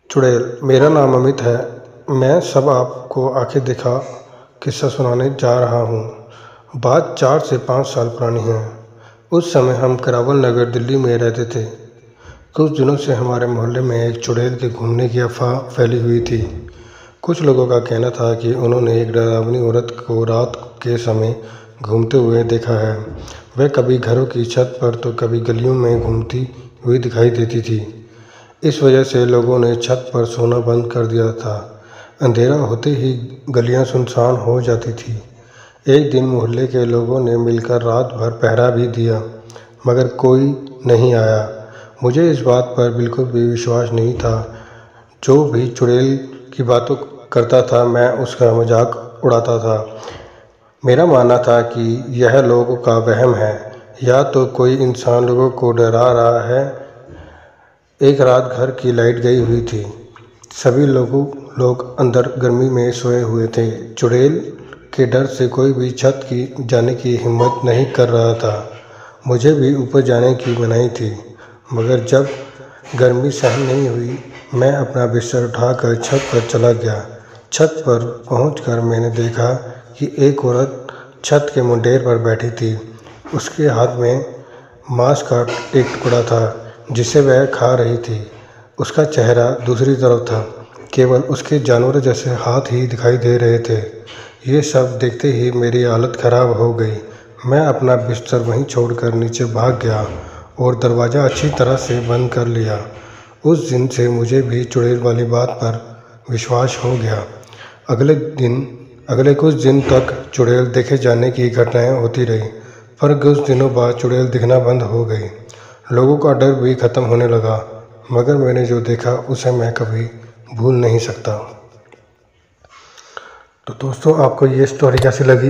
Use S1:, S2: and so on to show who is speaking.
S1: चुड़ैल। मेरा नाम अमित है। मैं सब आपको आंखें दिखा किस्सा सुनाने जा रहा हूँ। बात 4 से 5 साल पुरानी है। उस समय हम करावल नगर दिल्ली में रहते थे। कुछ दिनों से हमारे मोहल्ले में एक चुड़ैल के घूमने की अफवाह फैली हुई थी। कुछ लोगों का कहना था कि उन्होंने एक डरावनी औरत को रात के समय घूमते हुए देखा है। वह कभी घरों की छत पर तो कभी गलियों में घूमती हुई दिखाई देती थी। इस वजह से लोगों ने छत पर सोना बंद कर दिया था। अंधेरा होते ही गलियां सुनसान हो जाती थी। एक दिन मोहल्ले के लोगों ने मिलकर रात भर पहरा भी दिया, मगर कोई नहीं आया। मुझे इस बात पर बिल्कुल भी विश्वास नहीं था। जो भी चुड़ैल की बातों करता था, मैं उसका मजाक उड़ाता था। मेरा मानना था कि यह लोगों का वहम है, या तो कोई इंसान लोगों को डरा रहा है। एक रात घर की लाइट गई हुई थी। सभी लोग अंदर गर्मी में सोए हुए थे। चुड़ैल के डर से कोई भी छत की जाने की हिम्मत नहीं कर रहा था। मुझे भी ऊपर जाने की मनाही थी, मगर जब गर्मी सहन नहीं हुई, मैं अपना बिस्तर उठाकर छत पर चला गया। छत पर पहुंचकर मैंने देखा कि एक औरत छत के मुंडेर पर बैठी थी। उसके हाथ में मांस का एक टुकड़ा था, जिसे वह खा रही थी। उसका चेहरा दूसरी तरफ था, केवल उसके जानवर जैसे हाथ ही दिखाई दे रहे थे। ये सब देखते ही मेरी हालत खराब हो गई। मैं अपना बिस्तर वहीं छोड़कर नीचे भाग गया और दरवाज़ा अच्छी तरह से बंद कर लिया। उस दिन से मुझे भी चुड़ैल वाली बात पर विश्वास हो गया। अगले कुछ दिन तक चुड़ैल देखे जाने की घटनाएं होती रही, पर कुछ दिनों बाद चुड़ैल दिखना बंद हो गई। लोगों का डर भी खत्म होने लगा, मगर मैंने जो देखा उसे मैं कभी भूल नहीं सकता। तो दोस्तों, आपको ये स्टोरी कैसी लगी?